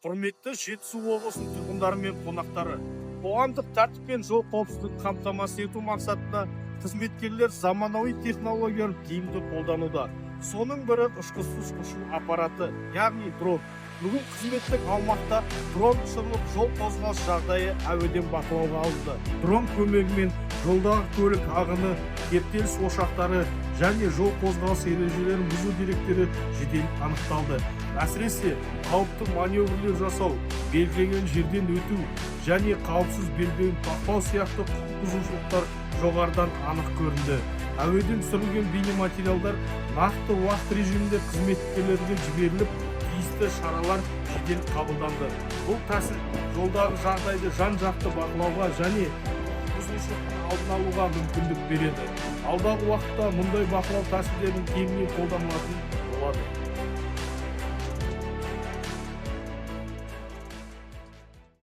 Құрметті Жетісу облысының тұрғындары мен қонақтары, қоғамдық тәртіп пен жол қауіпсіздігін қамтамасыз ету мақсатында қызметкерлер заманауи технологияларды тиімді қолдануда. Соның бірі ұшқышсыз ұшу аппараты, яғни дрон. Бүгін қызметтік аумақта дрон ұшырылып, жол қозғалыс жағдайы әуеден бақылауға алынды. Дрон көмегімен жолдағы көлік ағыны, кептеліс ошақтары және жол қозғалыс ережелерін бұзу деректері жедел анықталды. Әсіресе қауіпті маневрлер жасау, белгіленген жерден өту және қауіпсіз белбеуін тақпау сияқты құқық бұзушылықтар жоғарыдан анық көрінді. Әуеден түсірілген бейнематериалдар нақты уақыт режимінде қызметкерлерге жіберіліп, тиісті шаралар жедел қабылданды. Бұл тәсіл жолдағы жағдайды жан-жақты бақылауға және бұзушылықтың алдын алуға мүмкіндік береді. Алдағы уақытта мұндай бақылау тәсілдерін кеңінен қолданылатын болады.